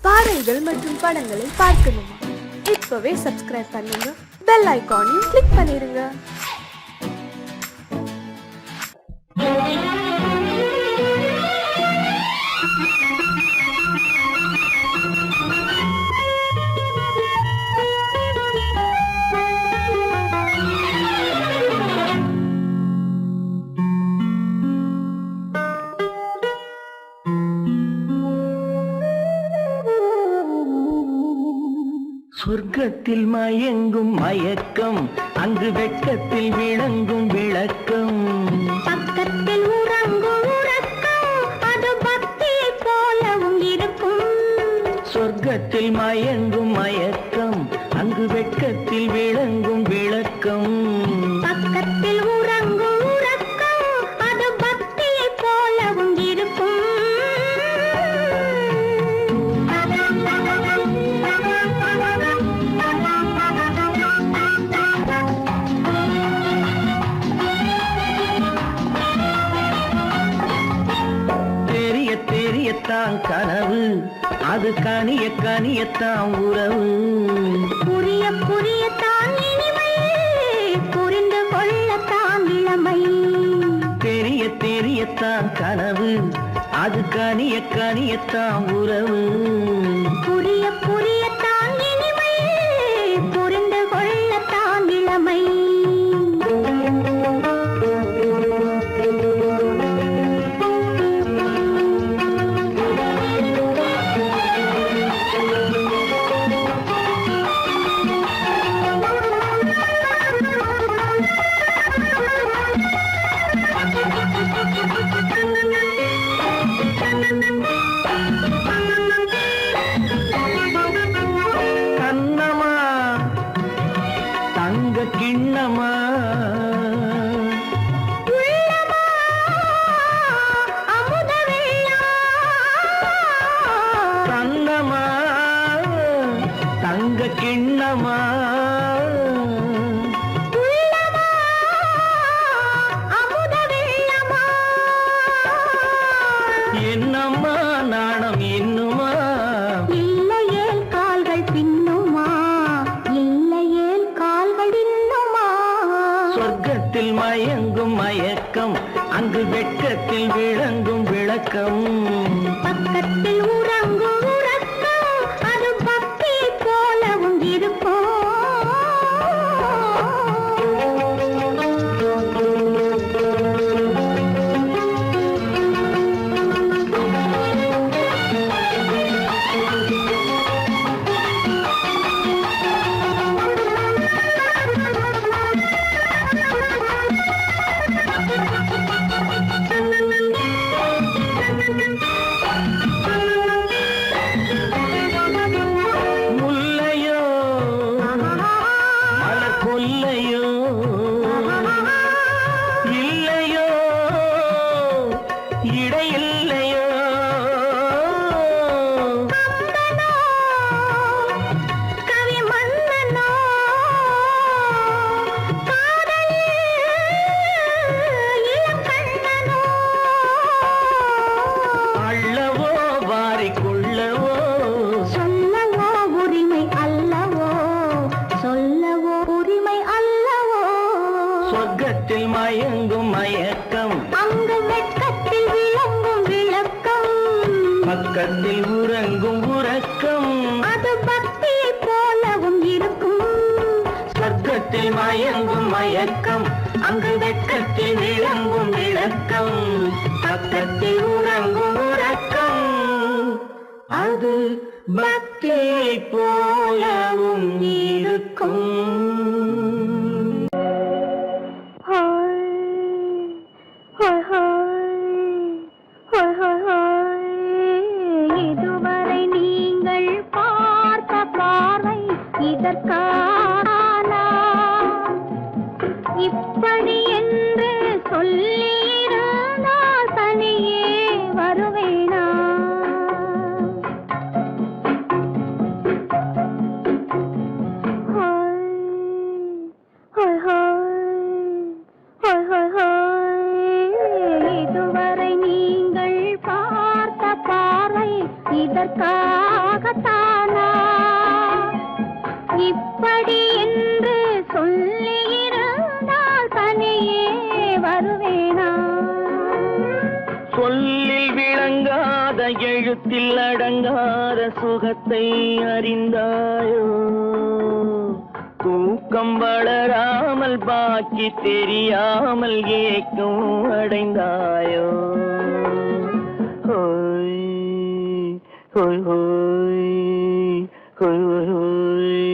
பாடல்கள் மற்றும் படங்களை பார்க்கணுமா? இப்பவே சப்ஸ்கிரைப் பண்ணுங்க, பெல் ஐகானையும் கிளிக் பண்ணிருங்க. சொர்க்கத்தில் மயங்கும் மயக்கம், அங்கு வெட்கத்தில் விளங்கும் விளக்கம். பக்கத்தில் உறங்கும் உறக்கம், அது பக்தியை போலவும் இருக்கும். சொர்க்கத்தில் மயங்கும் மயக்கம், அங்கு வெட்கத்தில் விளங்கும் விளக்கம். பக்கத்தில் உறங்கும் உறக்கம், அது பக்தியை போலவும் இருக்கும். தெரியத்தான் கனவு, அது கனிய கனியத்தான் உறவு. புரிய புரியத்தான் இனிமை, புரிந்து கொள்ளத்தான் இளமை. தெரியத்தான் கனவு, அது கனிய கனியத்தான் உறவு. புரிய புரியத்தான் இனிமை, புரிந்து கொள்ளத்தான் இளமை. கண்ணமா தங்க கிண்ணமா, உள்ளமா அமுத வெள்ளம். கண்ணமா தங்க கிண்ணமா, உள்ளமா அமுத வெள்ளமா. என்னம்மா நாணம் இன்னுமா? இல்லையேல் கால்கள் பின்னுமா, இல்லையேல் கால்கள் இன்னுமா. சொர்க்கத்தில் மயங்கும் மயக்கம், அங்கு வெட்கத்தில் விளங்கும் விளக்கம். பக்கத்தில் உறங்கும் உறக்கம், அது பக்தியை போலவும் இருக்கும். முல்லையோ மலர் கொல்லையோ, இல்லையோ இடையில்லையோ. கம்பனோ, கவி மன்னனோ, காதலில் இளங்கண்ணனோ. அள்ளவோ வாரிக்கொள்ளவோ, சொல்லவோ உரிமை அல்லவோ, சொல்லவோ உரிமை அல்லவோ. சொர்க்கத்தில் மயங்கும் மயக்கம், அங்கு வெட்கத்தில் விளங்கும் விளக்கம். பக்கத்தில் உறங்கும் உறக்கம். அது பக்தியை போலவும் இருக்கும். சொர்க்கத்தில் மயங்கும் மயக்கம், அங்கு வெட்கத்தில் விளங்கும் விளக்கம். பக்கத்தில் உறங்கும் உறக்கம், அது பக்தியை போலவும் இருக்கும். இதுவரை நீங்கள் பார்த்த பார்வை இதற்கான இப்படி என்று சொல்லியிருந்தால் தனியே வருவேனா? இதற்காக சுகத்தை அறிந்தாயோ தூக்கம் வளராமல் பாக்கி தெரியாமல் ஏக்கம் அடைந்தாயோ ஹோய் ஹோய் ஹோய் ஹோய் ஹோய்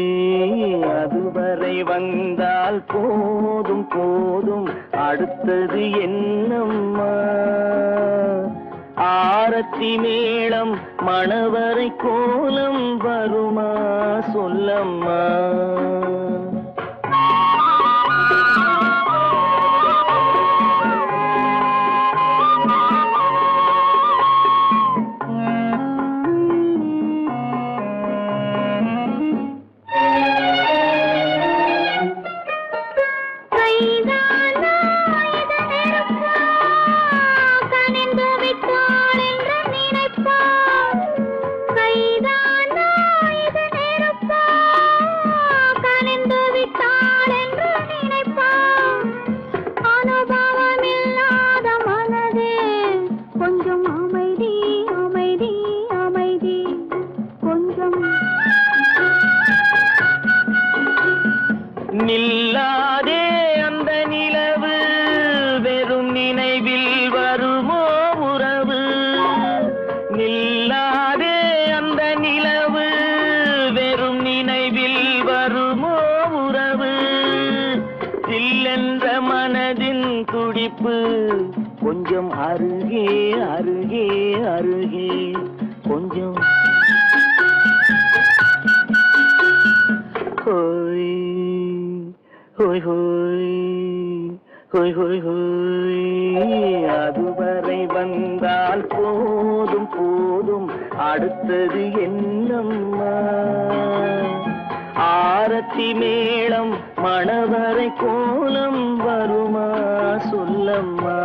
அதுவரை வந்தால் போதும் போதும் அடுத்தது என்னம்மா ஆரத்தி மேளம் மணவரை கோலம் வருமா சொல்லம்மா நில்லாதே அந்த நிலவு வெறும் நினைவில் வருமோ உறவு நில்லாதே அந்த நிலவு வெறும் நினைவில் வருமோ உறவு சில்லென்ற மனதின் துடிப்பு கொஞ்சம் அருகே அருகே அருகே கொஞ்சம் ஹோய் ஹோய் ஹோய் ஹோய் ஹோய் ஹோய் அதுவரை வந்தால் போதும் போதும் அடுத்தது என்னம்மா ஆரத்தி மேளம் மணவரை கோலம் வருமா சொல்லம்மா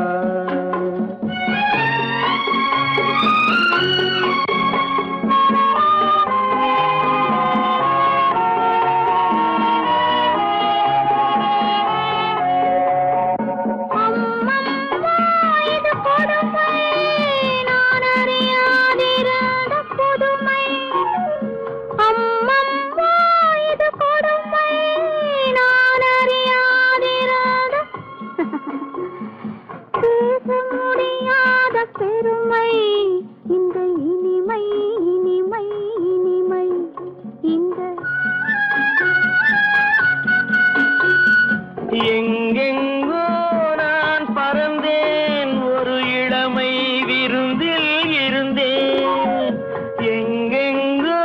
எங்கெங்கோ நான் பறந்தேன் ஒரு இளமை விருந்தில் இருந்தேன் எங்கெங்கோ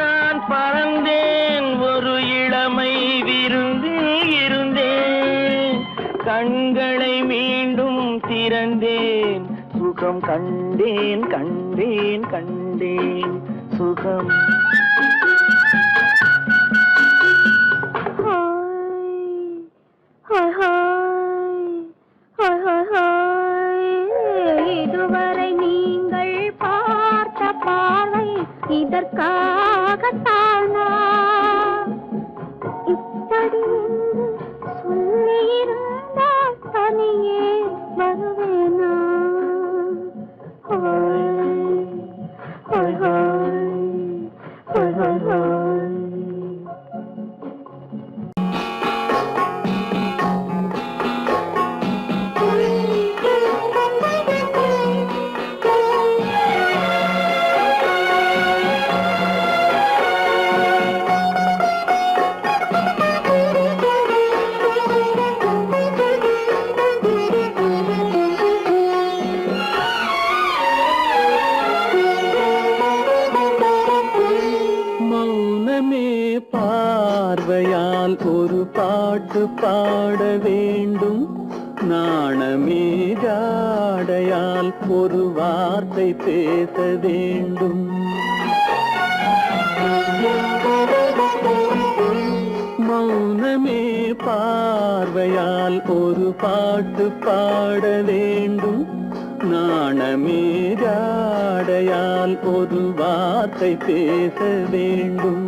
நான் பறந்தேன் ஒரு இளமை விருந்தில் இருந்தேன் கண்களை மீண்டும் திறந்தேன் சுகம் கண்டேன் கண்டேன் கண்டேன் சுகம் இதுவரை நீங்கள் பார்த்த பார்வை இதற்காகத்தானா இப்படி என்று சொல்லியிருந்தால் தனியே வருவேனா ஹோய் ஹோய் ஹோய் ஹோய் ஹோய் பார்வையால் ஒரு பாட்டு பாட வேண்டும் நாணமே ஜாடையால் ஒரு வார்த்தை பேச வேண்டும் மௌனமே பார்வையால் ஒரு பாட்டு பாட வேண்டும் நாணமே ஜாடையால் ஒரு வார்த்தை பேச வேண்டும்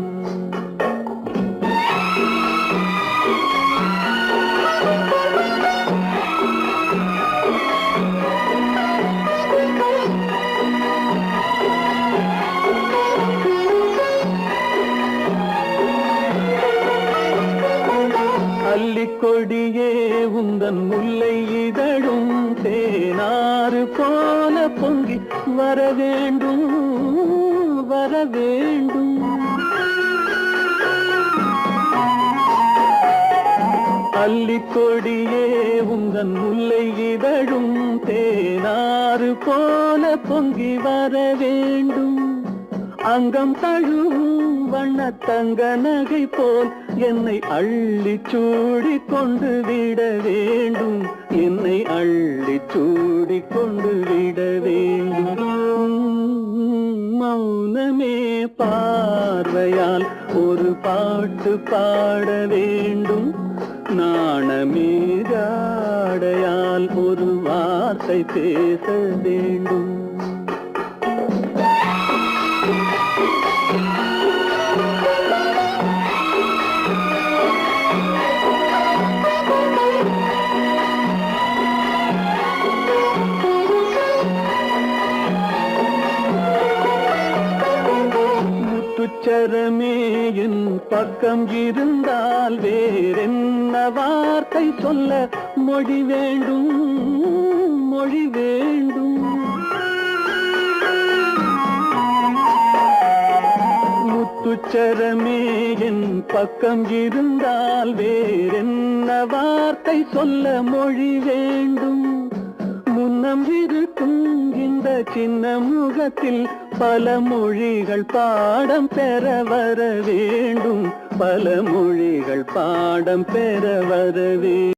கொடியே உந்தன் முல்லை இதழும் தேனாறு போல பொங்கி வர வேண்டும் வர வேண்டும். அல்லிக்கொடியே உந்தன் முல்லை இதழும் தேனாறு போல பொங்கி வர வேண்டும். அங்கம் தழுவும் வண்ண தங்க நகை போல் என்னை அள்ளி சூடி கொண்டு விட வேண்டும். என்னை அள்ளி சூடி கொண்டு விட வேண்டும். மௌனமே பார்வையால் ஒரு பாட்டு பாட வேண்டும். நாணமே ஜாடையால் ஒரு வார்த்தை பேச வேண்டும். முத்துச்சரமே என் பக்கம் இருந்தால் வேறென்ன வார்த்தை சொல்ல மொழி வேண்டும் மொழி வேண்டும். முத்துச்சரமே என் பக்கம் இருந்தால் வேறென்ன வார்த்தை சொல்ல மொழி வேண்டும். முன்னம் இருக்கும் இந்த சின்ன முகத்தில் பல மொழிகள் பாடம் பெற வர வேண்டும். பல மொழிகள் பாடம் பெற வர வேண்டும்.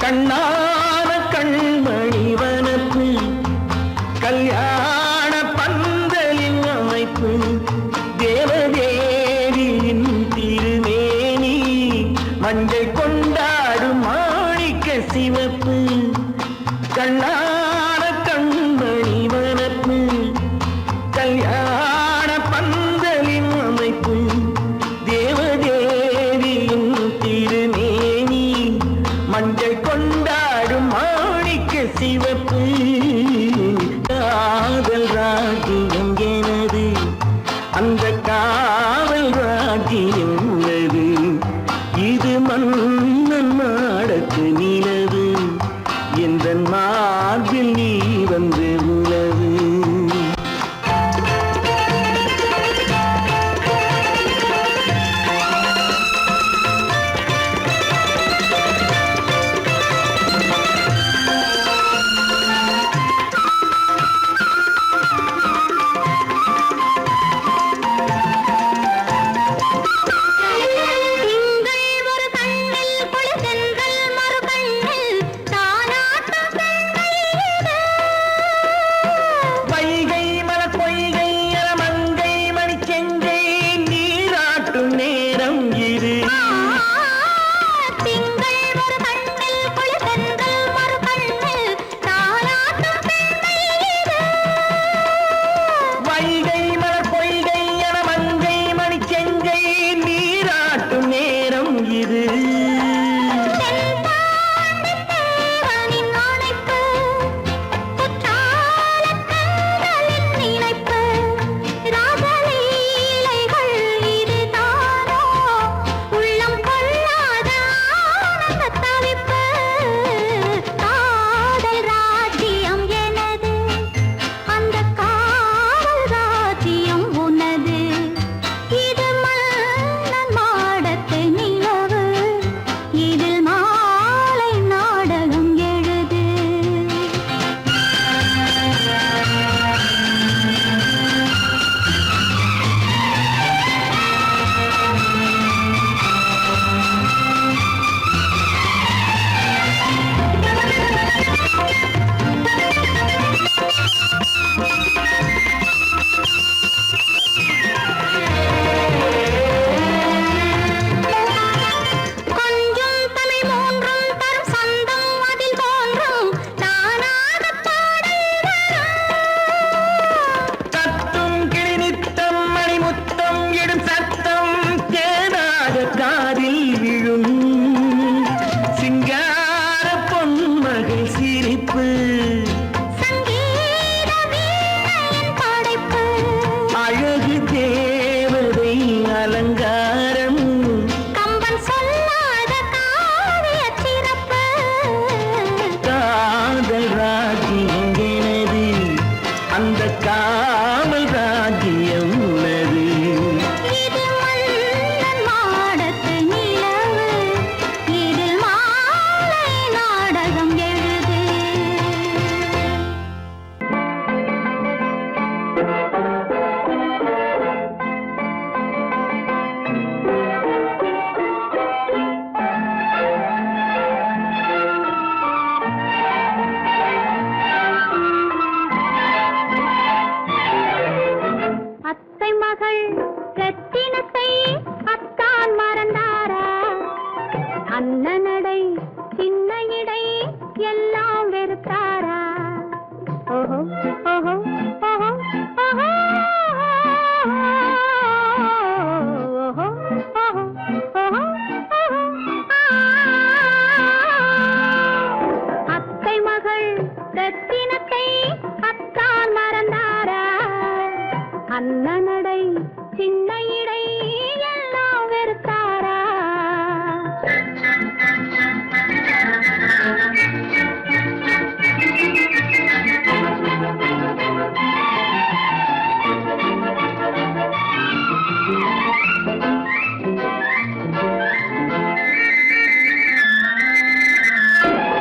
கண்ணான கண்மணி வனப்பு கல்யாண பந்தலின் அமைப்பு தேவதேவியின் திருமேனி மஞ்சள் கொண்டாடும் மாணிக்க சிவப்பு. கண்ணான கண்மணி வனப்பு கல்யாண பந்தலின் அமைப்பு தேவதேவியின் திருமேனி மஞ்சள் கொண்டாடும் மாணிக்க சிவப்பு. காதல் ராஜ்யம் எனது அந்த காவல் ராஜ்யம் உள்ளது. இது மன்னன் மாடத்து நிலவு எந்த மார்பில் நீ வந்து உலவு. அந்த காவல் ராஜ்யம் உள்ளது. இது மன்னன் மாடத்து நிலவு, இதில் மாலை நாடகம் எழுது. அத்தை மகள் ரத்தினத்தை அத்தான் மறந்தாரா? அண்ணனடை சின்ன இடை எல்லாம் வெறுத்தாரா? ஓஹோ ஓஹோ ஓஹோ ஓஹோ ஓஹோ ஓஹோ ஓஹோ அத்தை மகள் ரத்தினத்தை அத்தான் மறந்தாரா? அண்ணனடை சின்ன இடை எல்லாம் வெறுத்தாரா?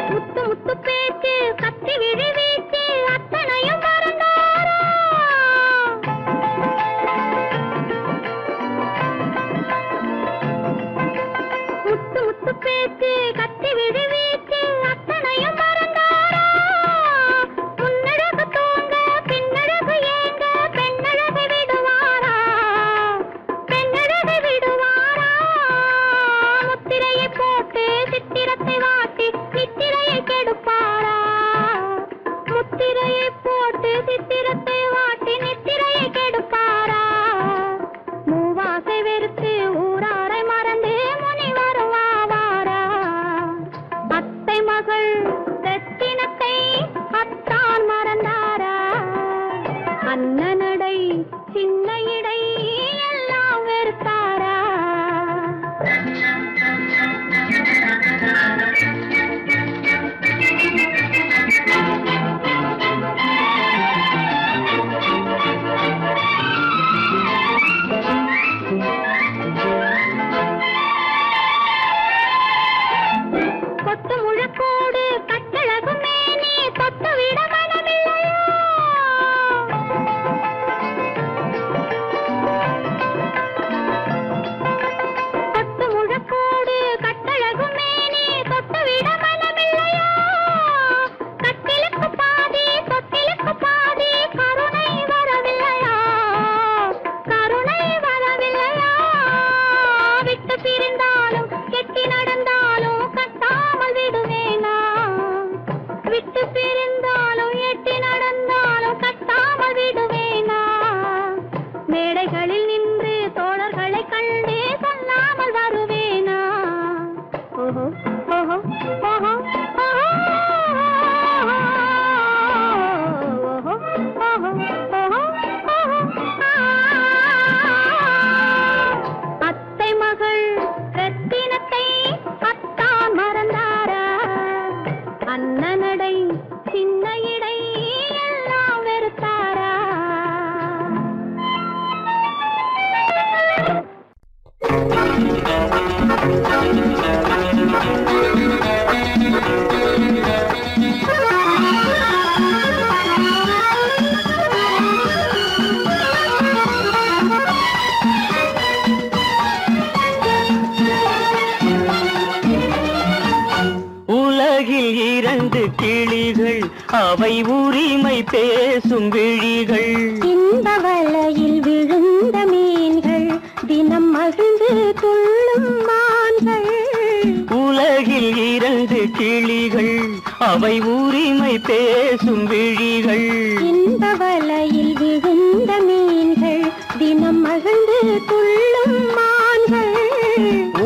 முத்து முத்து பேச்சு கத்தி விழி வீச்சு அத்தனையும் மறந்தாரா? முத்து முத்து பேச்சு கத்தி விழி வீச்சு அத்தனையும் மறந்தாரா? முன்னழகு தூங்க பின்னழகு ஏங்க பெண்ணழகு விடுவாரா? பெண்ணழகு விடுவாரா? முத்திரையை போட்டு சித்திரத்தை வாட்டி நித்திரையை கெடுப்பாரா? முத்திரையை போட்டு சித்திரத்தை வாட்டி நித்திரையை கெடுப்பாரா? மூவாசை வெறுத்து ஊராரை மறந்து முனி வருவாரா? அத்தை மகள் ரத்தினத்தை அத்தான் மறந்தாரா? அண்ணனடை சின்ன இடை எல்லாம் வெறுத்தாரா? கொட்டு முழக்கோடு கட்டழகு மேனி தொட்டு விட மனமில்லையோ? கொட்டு முழக்கோடு கட்டழகு மேனி தொட்டு விட மனமில்லையோ? கட்டிலுக்கு பாதி தொட்டிலுக்கு பாதி கருணை வரவில்லையா? கருணை வரவில்லையா? விட்டு பிரிந்தாலும் கெட்டி நடந்தாலும் கட்டாமல் விடுவேனா? விட்டு பிரிந்தாலும் எட்டி நடந்தாலும் கட்டாமல் விடுவேனா? மேடைகளில் நின்று தோழர்களை கண்டு சொல்லாமல் வருவேனா? ஓஹோ ஓஹோ ஓஹோ ஓஹோ ஓஹோ ஓஹோ ஓஹோ அத்தை மகள் ரத்தினத்தை அத்தான் மறந்தாரா? அண்ணனடை சின்ன இடை எல்லாம் வெறுத்தாரா? உலகில் இரண்டு கிளிகள் அவை உரிமை பேசும் விழிகள். இந்த வலையில் விழுந்த மீன்கள் தினம் மகிழ்ந்து துள்ளும் மான்கள். உலகில் இரண்டு கிளிகள் அவை உரிமை பேசும் விழிகள். இந்த வலையில் விழுந்த மீன்கள் தினம் மகிழ்ந்து துள்ளும் மான்கள்.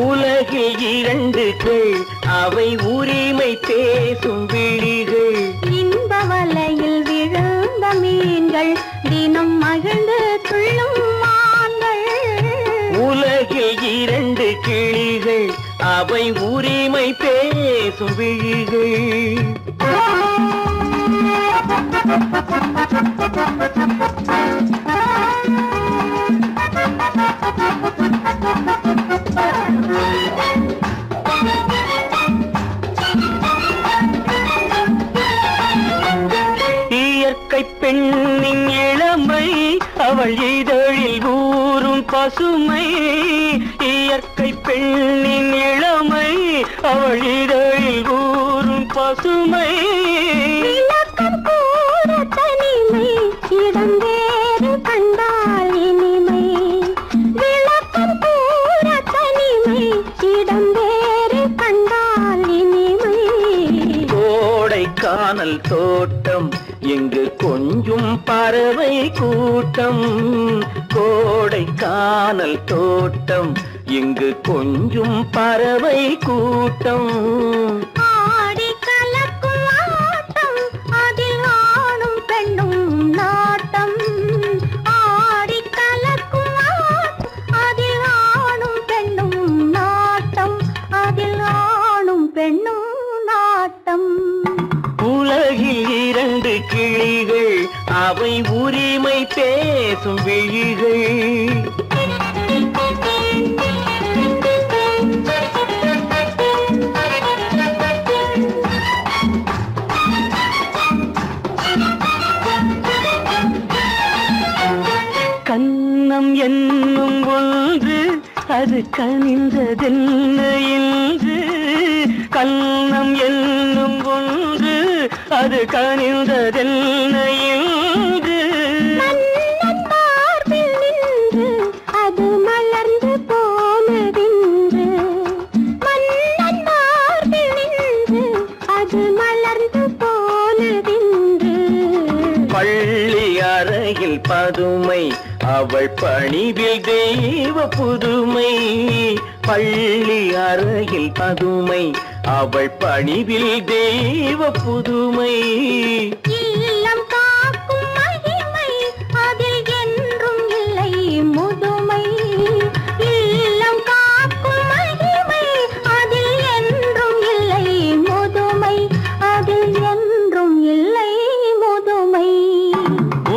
உலகில் இரண்டு கிள் அவை உரிமை பேசும் விழிகள். இந்த வலையில் விழுந்த மீன்கள் தினம் மகிழ்ந்து துள்ளும் மான்கள். உலகில் இரண்டு கிளிகள் அவை உரிமை பேசும் விழிகள். இயற்கை பெண்ணின் இளமை அவள் இதழில் ஊறும் பசுமை. இயற்கை பெண்ணின் இளமை அவள் இதழில் ஊறும் பசுமை. விளக்கம் கூற தனிமை இடம் வேறு கண்டால் இனிமை. விளக்கம் கூற தனிமை இடம் வேறு கண்டால் இனிமை. கோடைக்கானல் தோட்டம் எங்கு கொஞ்சும் பறவை கூட்டம். கோடைக்கானல் தோட்டம் எங்கு கொஞ்சும் பறவை கூட்டம். ஆடி கலக்கும் ஆட்டம் அதில் ஆணும் பெண்ணும் நாட்டம். ஆடி கலக்கும் ஆட்டம் அதில் ஆணும் பெண்ணும் நாட்டம். அதில் ஆணும் பெண்ணும் நாட்டம். உலகில் இரண்டு கிளிகள் அவை உரிமை பேசும் விழிகள். கன்னம் என்னும் ஒன்று அது கனிந்ததென்ன என்று. கன்னம் என்னும் ஒன்று அது கனிந்ததென்ன என்று. மன்னன் மார்பில் நின்று அது மலர்ந்து போனதென்று. மன்னன் மார்பில் நின்று அது மலர்ந்து போனதென்று. பள்ளி அறையில் பதுமை அவள் பணிவில் தெய்வ புதுமை. பள்ளி அறையில் பதுமை அவள் பணிவில் தெய்வ புதுமை. இல்லம் காக்கும் மகிமை அதில் என்றும் இல்லை முதுமை. இல்லம் காக்கும் மகிமை அதில் என்றும் இல்லை முதுமை. அதில் என்றும் இல்லை முதுமை.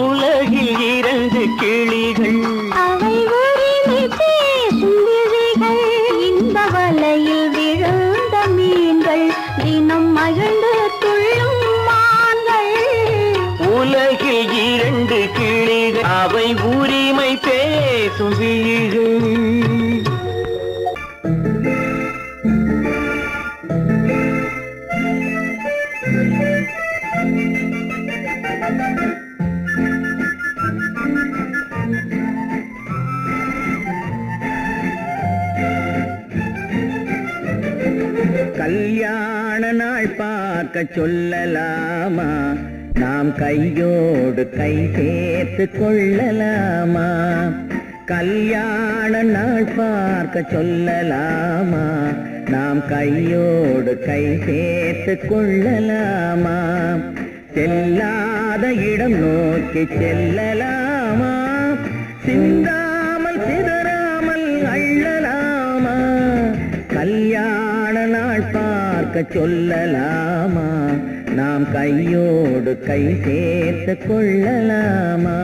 உலகில் இரண்டு கிளிகள் அவை உரிமை பேசும் விழிகள். இந்த வலையில் விழுந்த மீன்கள் தினம் மகிழ்ந்து துள்ளும் மான்கள். உலகில் இரண்டு கிளிகள் அவை உரிமை பேசும் விழிகள். கல்யாண நாள் பார்க்க சொல்லலாமா? நாம் கையோடு கை சேர்த்து கொள்ளலாமா? கல்யாண நாள் பார்க்க சொல்லலாமா? நாம் கையோடு கை சேர்த்து கொள்ளலாமா? செல்லாத இடம் நோக்கி செல்லலாமா? சிந்தாமல் சிதறாமல் அள்ளலாமா? கல்யாண நாள் பார்க்க சொல்லலாமா? நாம் கையோடு கை சேர்த்து கொள்ளலாமா?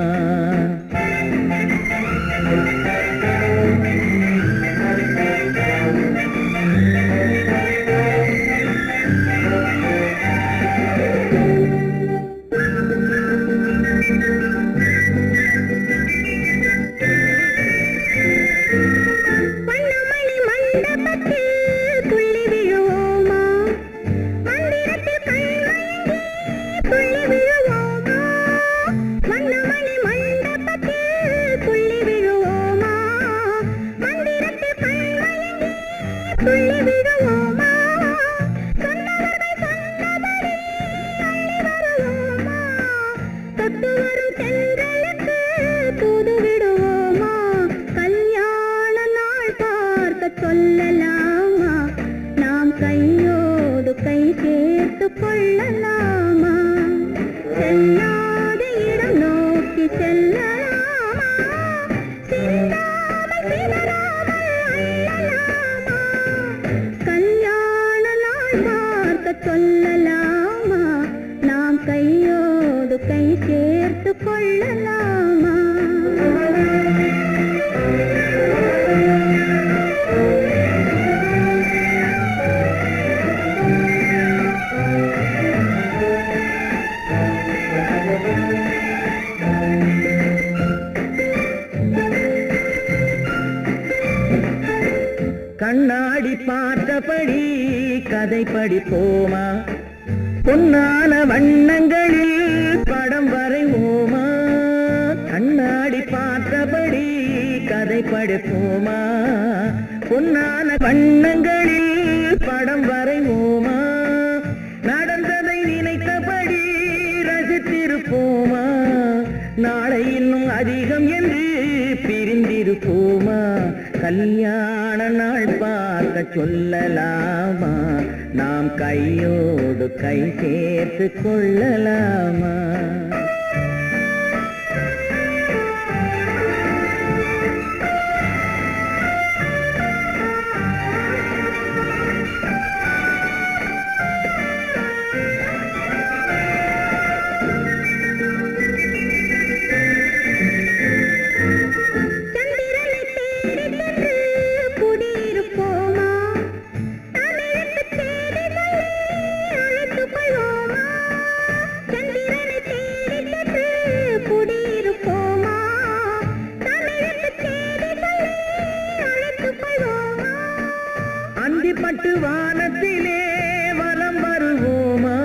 மண்டபத்தில் பார்த்தபடி கதை படிப்போமா பொன்னான வண்ணங்களில் படம் வரைவோமா கண்ணாடி பார்த்தபடி கதை படிப்போமா பொன்னான வண்ணங்களில் படம் வரைவோமா நடந்ததை நினைத்தபடி ரசித்திருப்போமா நாளை இன்னும் அதிகம் என்று பிரிந்திருப்போமா கல்யாண நாள் பார்க்க சொல்லலாமா நாம் கையோடு கை சேர்த்து கொள்ளலாமா பட்டு வானத்திலே வலம் வருவோமா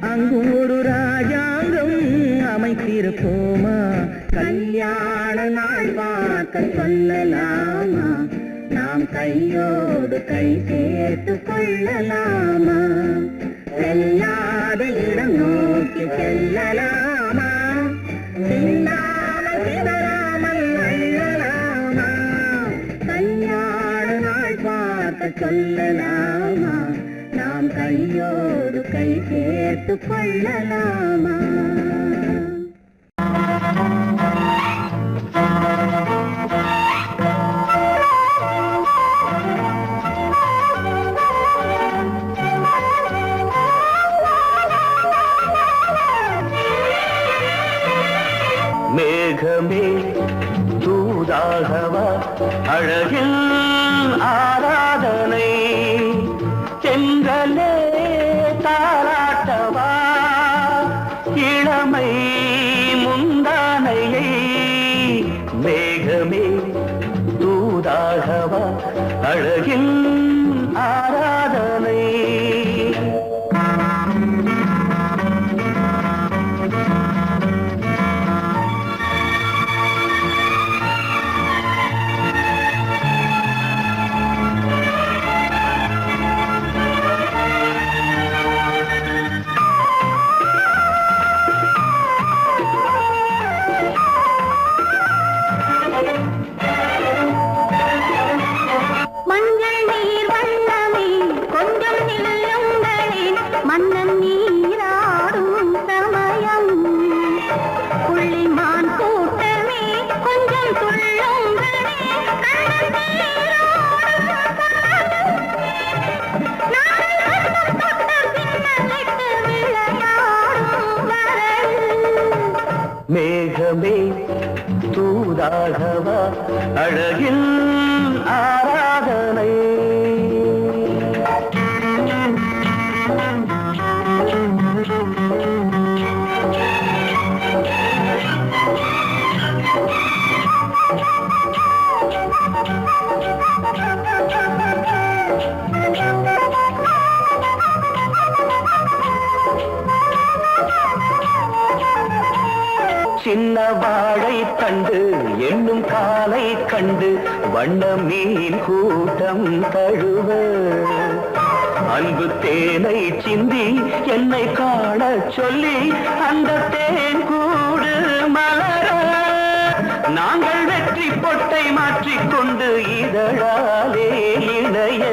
அங்கும் ஒரு ராஜாங்கம் அமைத்திருப்போமா கல்யாண நாள் பார்க்க சொல்லலாமா நாம் கையோடு கை சேர்த்து கொள்ளலாமா செல்லாத இடம் நோக்கி செல்லலாமா சின்னாமல் சிதறாமல் அள்ளலாமா கல்யாண நாள் பார்க்க சொல்லலாமா நாம் கையோடு கை சேர்த்து கொள்ளலாமா மேகமே தூதாகவா அழகில் ஆராதனை செங்கலே தாராட்டவா இளமை முந்தானையை மேகமே தூதாகவா அழகில் ஆராதனை மேகமே தூதாகவா அழகில் ஆராதனை சின்ன வாழை தண்டு என்னும் காலை கண்டு வண்ண மீன் கூட்டம் தழுவ அன்பு தேனை சிந்தி என்னை காண சொல்லி அந்த தேன் கூடு மலர நாங்கள் வெற்றி பொட்டை மாற்றிக்கொண்டு இதழாலே இணைய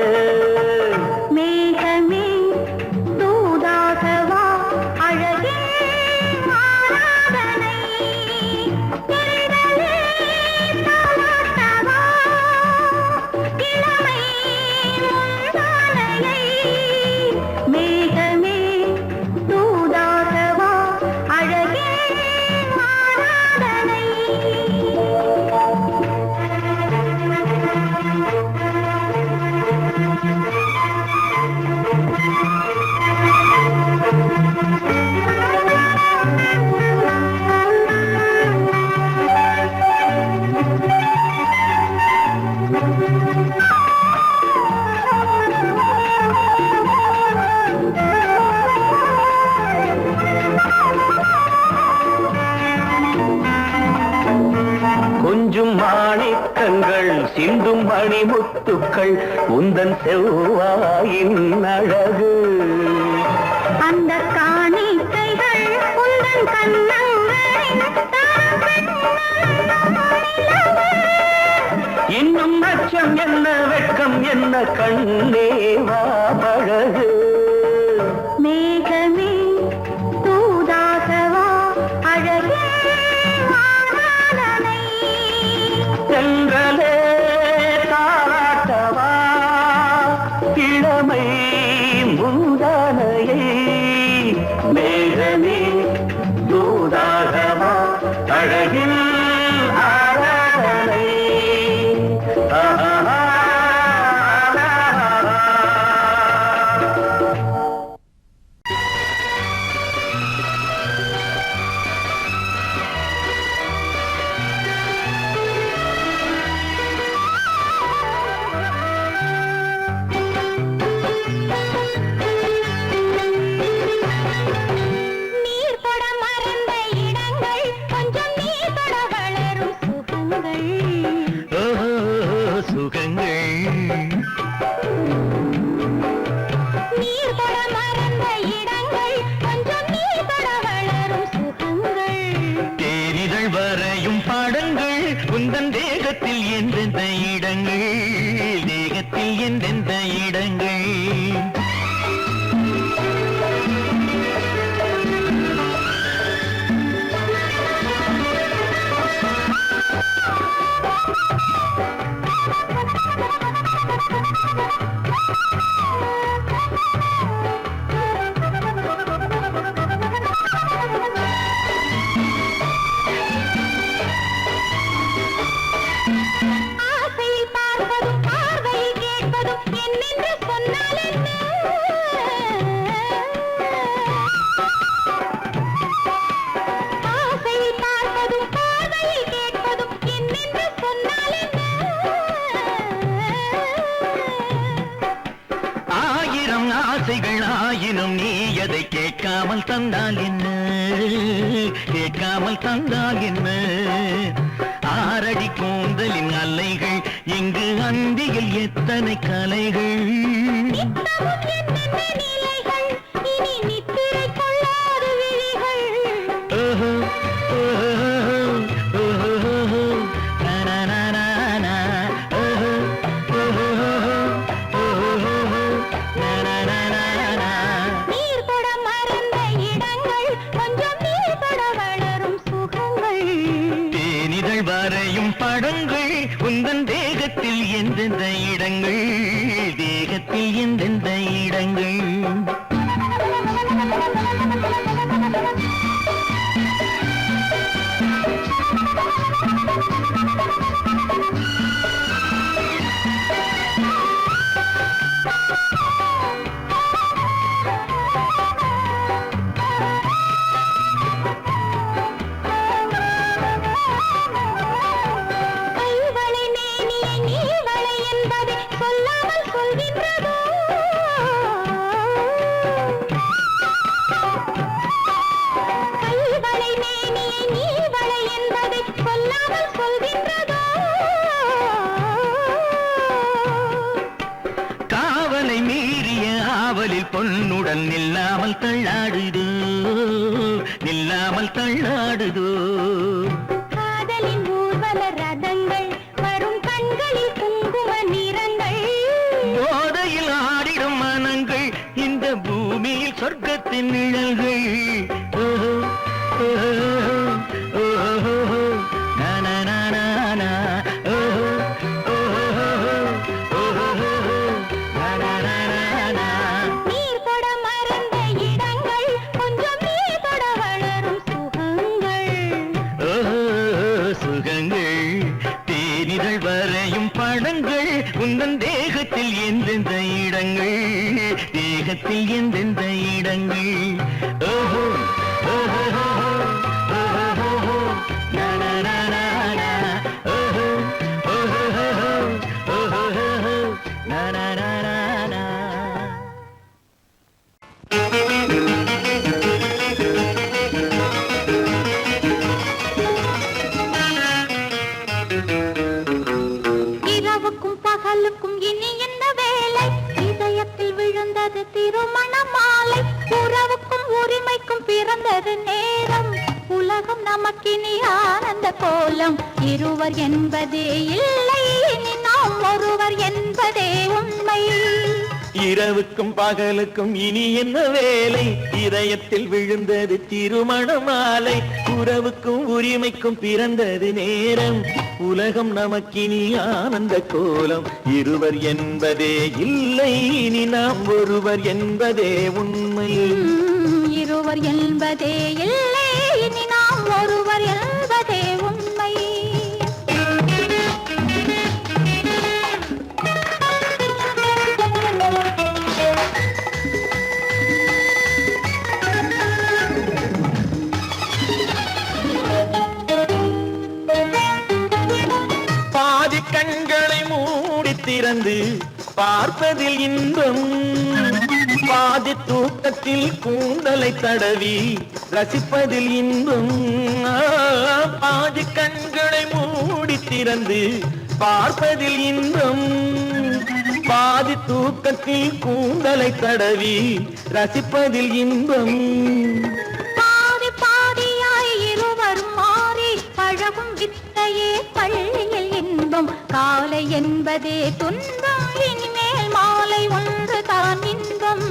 மேகமே தூதாகவா அழகே ஆராதனை தென்றலே தாலாட்டவா இளமை முந்தானையை மேகமே தூதாகவா அழகே ஆராதனை கொஞ்சும் மாணிக்கங்கள் சிந்தும் மணிமுத்துக்கள் உந்தன் செவ்வாயின் அழகு. அந்த காணிக்கைகள் உந்தன் கண்ணங்களின் இன்னும் அச்சம் என்ன வெட்கம் என்ன கண்ணே வா பழகு. மேகமே தூதாகவா அழகே வானலை. சென்றலே தாராட்டவா இளமை முந்தானையை. மேகமே தூதாகவா அழகில் ஆராதனை. நீர் தொட மறந்த இடங்கள் கொஞ்சம் நீர் தொட வளரும் சுகங்கள். சுகங்கள் நீர் தொட மறந்த இடங்கள் கொஞ்சம் நீர் தொட வளரும் சுகங்கள். தேரிதழ் வரையும் பாடங்கள் உந்தன் தேகத்தில் எந்தெந்த இடங்கள், தேகத்தில் எந்தெந்த இடங்கள். ஆசையில் பார்ப்பதும் பார்வையில் கேட்பதும் என்னென்று சொன்னால் என்ன? ஆசையில் பார்ப்பதும் பார்வையில் கேட்பதும் என்னென்று சொன்னால் என்ன? ஆயிரம் ஆசைகள் ஆயினும் நீ அதை கேட்காமல் தந்தால் என்ன, கேட்காமல் தந்தால் என்ன. ஆரடி கூந்தலின் அலைகள் இங்கு அந்தியில் எத்தனை கலைகள். நித்தமும் என்னென்ன நிலைகள் இனி நித்திரை கொள்ளாத விழிகள். ஓஹோ, ஓஹோ, ஓஹோ, நனனனன, ஓஹோ, ஓஹோ, ஓஹோ, நனனனன. நீர் தொட மறந்த இடங்கள் கொஞ்சம் நீர் தொட வளரும் சுகங்கள். தேனிதழ் வரையும் படங்கள் உந்தன் தேகத்தில் எந்தெந்த இடங்கள், தேகத்தில் எந்தெந்த இடங்கள். கைவளை மேனியை நீவளை என்பதை சொல்லாமல் சொல்கின்றதோ? கைவளை மேனியை நீவளை என்பதை சொல்லாமல் சொல்கின்றதோ? காவலை மீறிய ஆவலில் பொன்னுடன் நில்லாமல் தள்ளாடுதோ, நில்லாமல் தள்ளாடுதோ. காதலின் ஊர்வல ரதங்கள் வரும் கண்களில் குங்கும நிறங்கள். போதையில் ஆடிடும் மனங்கள் இந்த பூமியில் சொர்க்கத்தின் நிழல்கள். ஓஹோ, ஓஹோ, ஓஹோ, நனனனன, ஓஹோ, ஓஹோ, ஓஹோ, நனனனன. நீர் தொட மறந்த இடங்கள் கொஞ்சம் நீர் தொட வளரும் சுகங்கள். ஓஹோ, சுகங்கள் தேனிதழ் வரையும் படங்கள் உந்தன் தேகத்தில் எந்தெந்த இடங்கள், தேகத்தில் எந்தெந்த இடங்கள். ஓஹோ, ஓஹோ, ஓஹோ, நனனனன, ஓஹோ, ஓஹோ, ஓஹோ, நனனனன. பகலுக்கும் இனி என்ன வேலை இதயத்தில் விழுந்தது திருமண மாலை உறவுக்கும் உரிமைக்கும் பிறந்தது நேரம் உலகம் நமக்கினி ஆனந்த கோலம் இருவர் என்பதே இல்லை இனி நாம் ஒருவர் என்பதே உண்மை இரவுக்கும் பகலுக்கும் இனி என்ன வேலை இதயத்தில் விழுந்தது திருமண மாலை உறவுக்கும் உரிமைக்கும் பிறந்தது நேரம் உலகம் நமக்கினி ஆனந்த கோலம் இருவர் என்பதே இல்லை இனி நாம் ஒருவர் என்பதே உண்மை இருவர் என்பதே இல்லை இனி நாம் ஒருவர் என்பதே உண்மை பாதி கண்களை மூடி திறந்து பார்ப்பதில் இன்பம் பாதி தூக்கத்தில் கூந்தலை தடவி ரசிப்பதில் இன்பம் பாதி கண்களை மூடி திறந்து பார்ப்பதில் இன்பம் பாதி தூக்கத்தில் கூந்தலை தடவி ரசிப்பதில் இன்பம் பாதி பாதியாய் இருவரும் மாறி பழகும் வித்தையே பள்ளியில் இன்பம் காலை என்பதே துன்பம் இனிமேல் மாலை ஒன்று தான் இன்பம்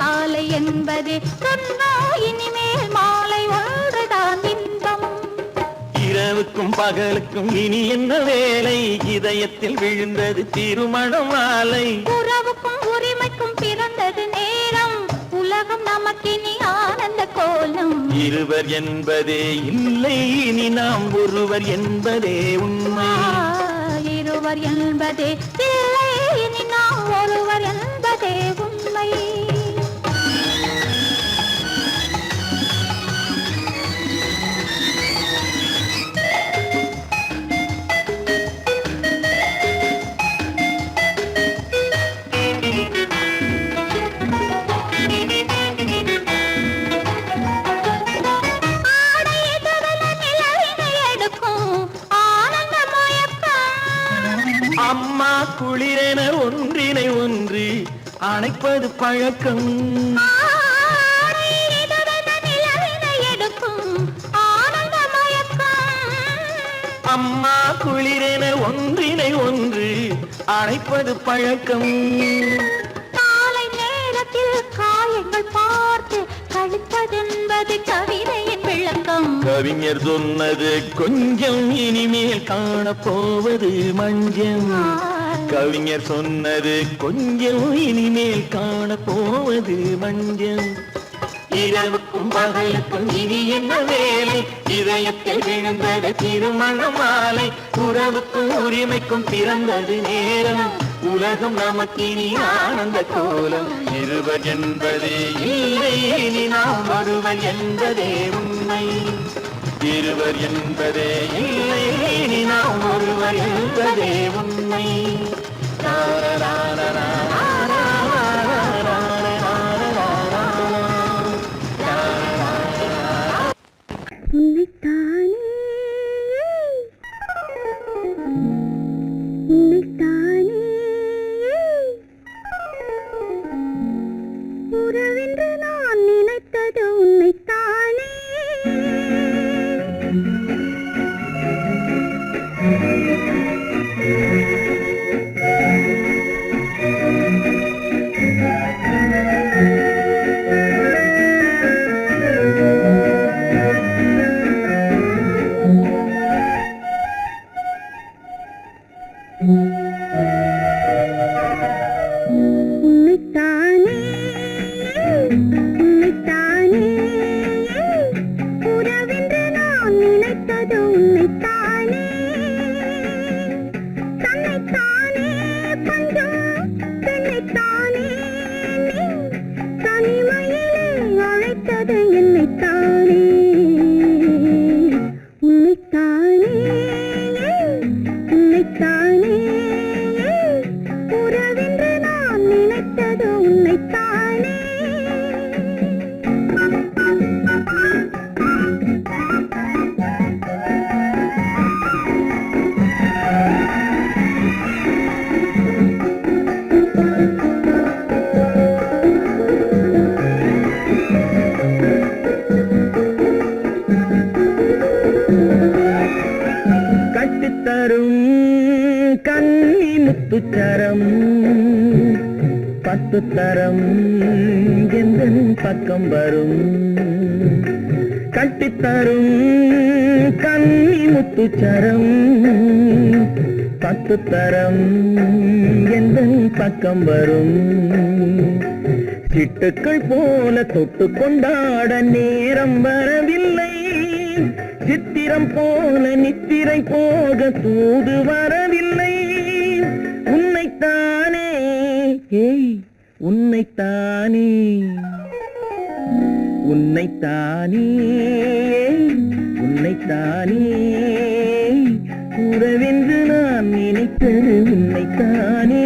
காலை என்பதே துன்பம் இனிமேல் மாலை ஒன்று தான் இன்பம் இரவுக்கும் பகலுக்கும் இனி என்ன வேலை இதயத்தில் விழுந்தது திருமண மாலை உறவுக்கும் உரிமைக்கும் பிறந்தது நேரம் உலகம் நமக்கினி ஆனந்த கோலம் இருவர் என்பதே இல்லை இனி நாம் ஒருவர் என்பதே உண்மை இருவர் என்பதே இல்லை இனி நாம் ஒருவர் என்பதே உண்மை அம்மா குளிரென ஒன்றினை ஒன்று அணைப்பது பழக்கம் அம்மா குளிரென ஒன்றினை ஒன்று அணைப்பது பழக்கம் காலை நேரத்தில் காயங்கள் பார்த்து கழிப்பதென்பது கவிதையின் விளக்கம் கவிஞர் சொன்னது கொஞ்சம் இனிமேல் காணப்போவது மஞ்சம் கவிஞர் சொன்னது கொஞ்சம் இனிமேல் காணப்போவது மஞ்சம் இரவுக்கும் பகலுக்கும் இனி என்ன வேலை இதயத்தில் விழுந்தது திருமண மாலை உறவுக்கும் உரிமைக்கும் பிறந்தது நேரம் உலகம் நமக்கினி ஆனந்த கோலம் இருவர் என்பதே இல்லை இனி நாம் ஒருவர் என்பதே உண்மை இருவர் என்பதே இல்லை இனி நாம் ஒருவர் என்பதே உண்மை உறவென்று நான் நினைத்தது உன்னைத்தானே உன்னைத்தானே உன்னைத்தானே உறவென்று நான் நினைத்தது உன்னைத்தானே தன்னைத்தானே பஞ்சம் தன்னைத்தானே தனிமையிலே அழைத்தது என்னைத்தானே உன்னைத்தானே உன்னைத்தானே உறவென்று நான் நினைத்தது உன்னைத்தானே கட்டித்தரும் கன்னி முத்துச்சரம் 10 தரம் எந்தன் பக்கம் வரும் கட்டித்தரும் கன்னி முத்துச்சரம் 10 தரம் எந்தன் பக்கம் வரும் சிட்டுக்கள் போல தொட்டு கொண்டாட நேரம் வரவில்லை சித்திரம் போல நித்திரை போக தூது வரவில்லை உன்னைத்தானே ஏய் உன்னைத்தானே உன்னைத்தானே உன்னைத்தானே உறவென்று நான் நினைத்தது உன்னைத்தானே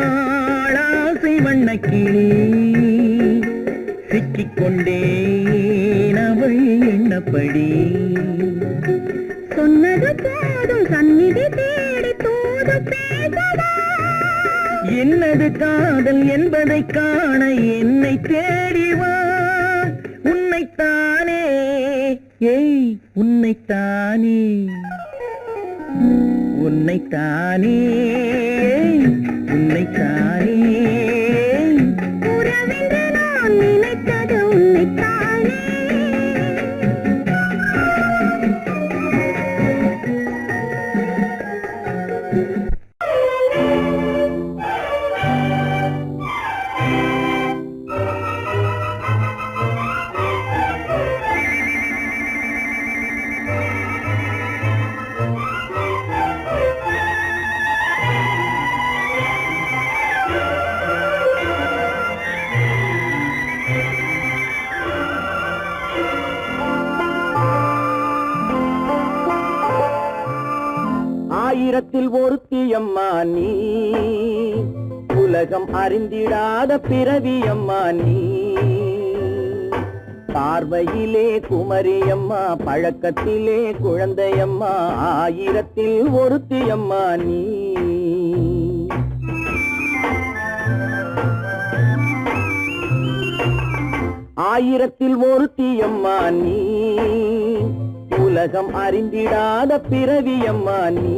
வட்டமிட்டாளாசை வண்ணக்கிளி சிக்கிக்கொண்டேன் அவள் எண்ணப்படி சொன்னது போதும் சந்நிதி தேடி தூது பேசவா என்னது காதல் என்பதை காண என்னை தேடிவா உன்னைத்தானே ஏய் உன்னைத்தானே உன்னைத்தானே உன்னைத்தானே உறவென்று நான் நினைத்தது உன்னைத்தானே ஆயிரத்தில் ஒருத்தியம்மா நீ உலகம் அறிந்திடாத பிறவியம்மா நீ பார்வையிலே குமரியம்மா பழக்கத்திலே குழந்தையம்மா ஆயிரத்தில் ஒருத்தியம்மா நீ ஆயிரத்தில் ஒருத்தியம்மா நீ உலகம் அறிந்திடாத பிறவியம்மா நீ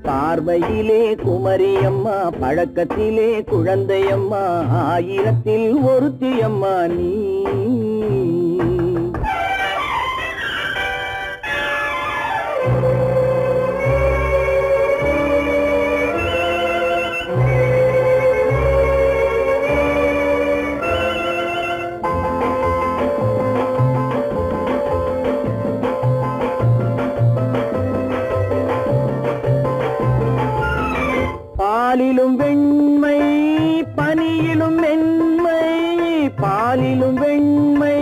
பார்வையிலே குமரியம்மா பழக்கத்திலே குழந்தையம்மா ஆயிரத்தில் ஒருத்தியம்மா நீ பாலிலும் வெண்மை பனியிலும் மென்மை பாலிலும் வெண்மை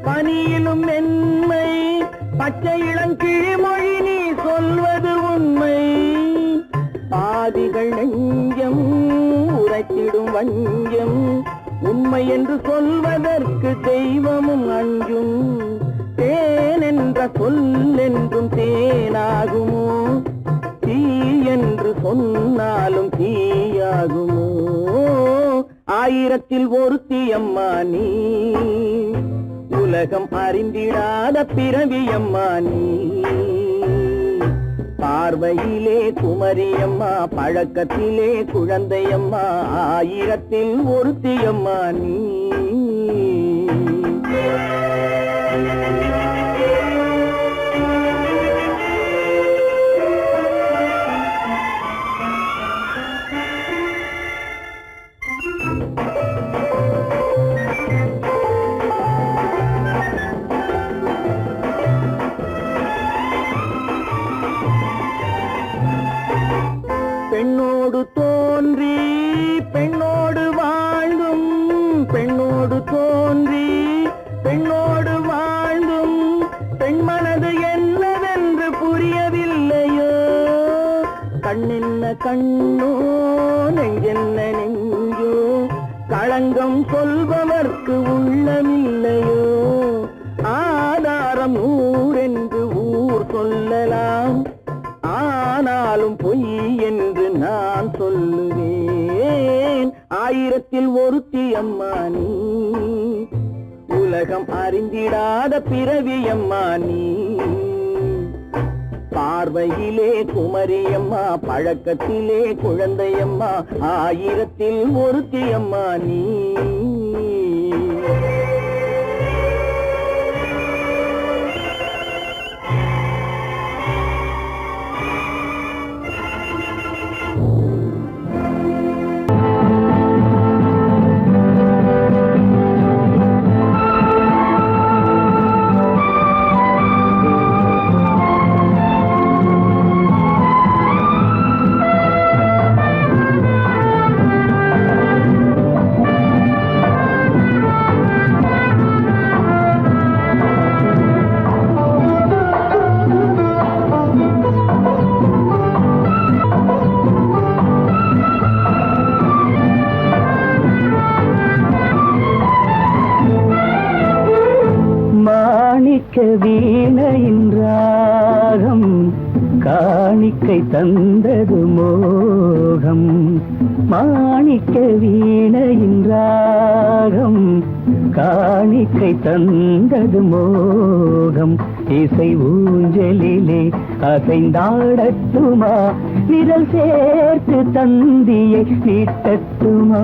பனியிலும் மென்மை பச்சை இளங்கிழிமொழி நீ சொல்வது உண்மை பாதிகள் நெஞ்சம் உரைத்திடும் வஞ்சம் உண்மை என்று சொல்வதற்கு தெய்வமும் அஞ்சும் தேன் என்ற சொல் என்றும் தேனாகுமோ தீ என்று சொன்னாலும் தீயாகுமோ ஆயிரத்தில் ஒருத்தியம்மா நீ உலகம் அறிந்திடாத பிறவியம்மா நீ பார்வையிலே குமரியம்மா பழக்கத்திலே குழந்தையம்மா ஆயிரத்தில் ஒருத்தியம்மா நீ பெண்ணோடு தோன்றி பெண்ணோடு வாழ்ந்தும் பெண்ணோடு தோன்றி பெண்ணோடு வாழ்ந்தும் பெண் மனது என்னவென்று புரியவில்லையோ கண்ணென்ன கண்ணோ நெஞ்சென்ன நெஞ்சோ களங்கம் சொல்பவர்க்கு உள்ளமில்லையோ ஆதாரம் ஊரென்று ஊர் சொல்லலாம் ஆனாலும் பொய் என்று நான் சொல்லுவேன் ஆயிரத்தில் ஒருத்தி அம்மா நீ உலகம் அறிந்திடாத பிறவி அம்மா நீ பார்வையிலே குமரியம்மா பழக்கத்திலே குழந்தையம்மா ஆயிரத்தில் ஒருத்தி அம்மா நீ வீணையின் ராகம் காணிக்கை தந்தது மோகம் மாணிக்க வீணையின் ராகம் காணிக்கை தந்தது மோகம் இசை ஊஞ்சலிலே அசைந்தாடட்டுமா விரல் சேர்த்து தந்தியை நீட்டட்டுமா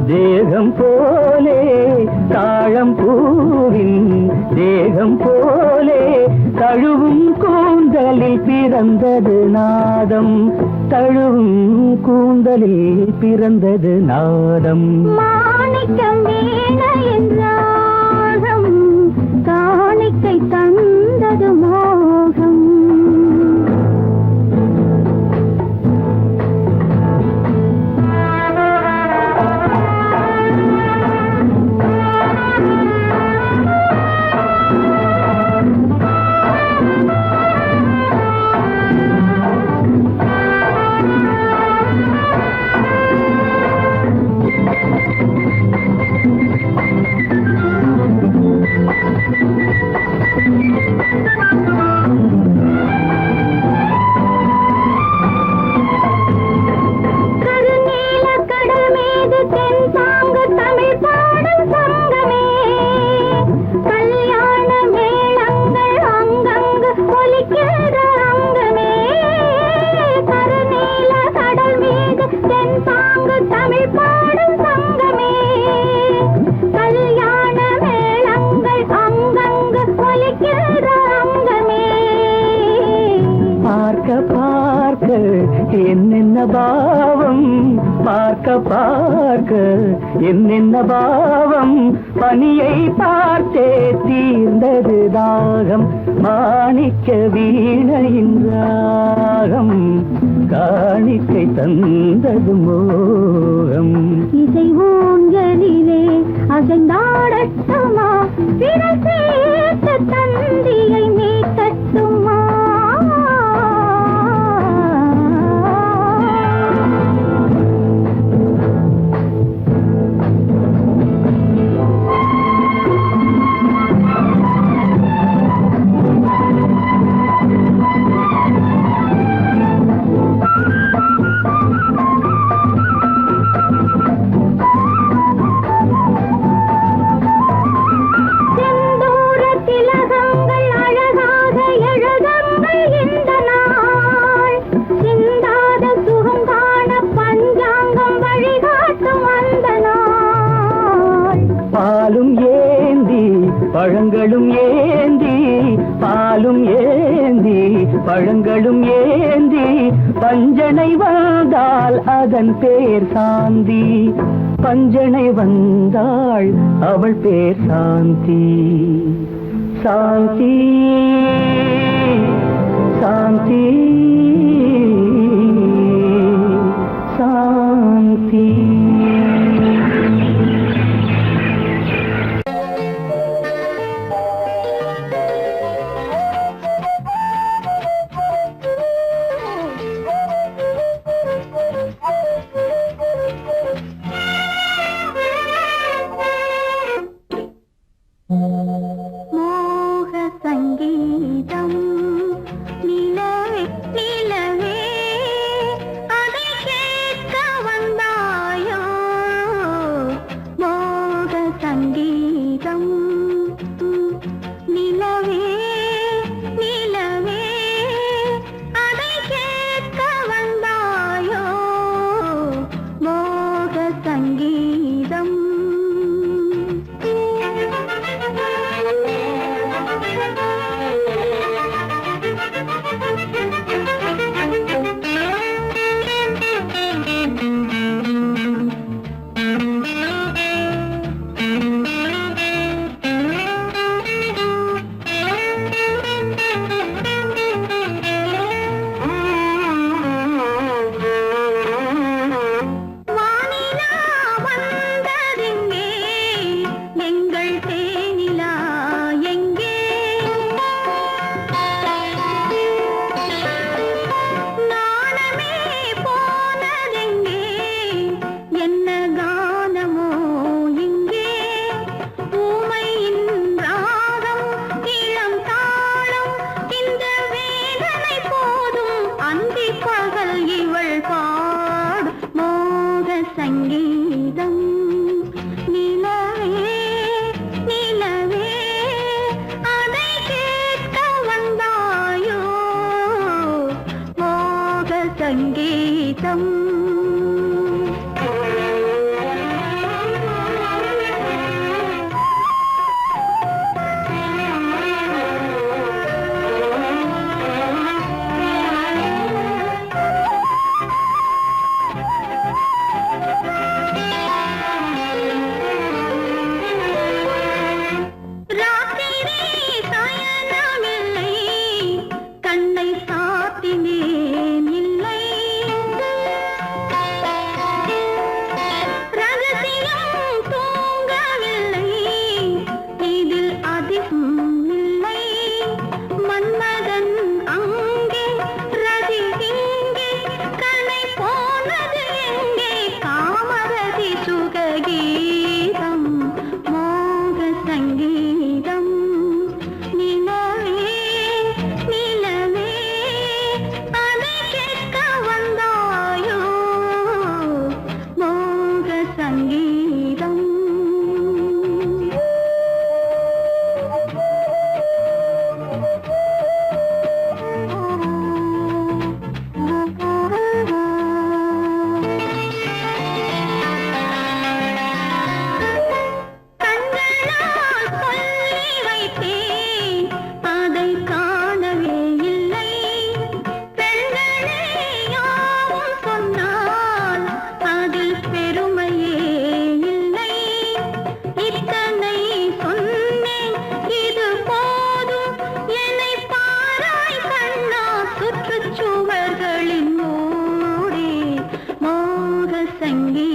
தேகம் போலே தாழம் பூவின் தேகம் போலே தழுவும் கூந்தலில் பிறந்தது நாதம் தழுவும் கூந்தலில் பிறந்தது நாதம் மாணிக்கம் வீணையின் ராகம் காணிக்கை தந்தது மோகம் Thank you. என்னென்ன பாவம் பார்க்க பார்க்க என்னென்ன பாவம் பனியை பார்த்தே தீர்ந்தது தாகம் மாணிக்க வீணையின் ராகம் காணிக்கை தந்தது மோகம் இசை ஊஞ்சலிலே அசைந்தாடட்டுமா விரல் சேர்த்த தந்தியை மீட்டட்டுமா பாலும் ஏந்தி பழங்களும் ஏந்தி பாலும் ஏந்தி பழங்களும் ஏந்தி பஞ்சனை வந்தால் அதன் பேர் சாந்தி பஞ்சனை வந்தாள் அவள் பேர் சாந்தி சாந்தி சாந்தி சாந்தி மோக சங்கீதம் நிலவே நிலவே அதை கேட்க வந்தாயோ மோக சங்கீதம் நிலவே நிலவே அதை கேட்க வந்தாயோ மோக சங்கீதம் சங்கீதம் நிலவே நிலவே அதை கேட்க வந்தாயோ மோக சங்கீதம் கண்ணை சாத்தினேன் இல்லை சங்கீதம்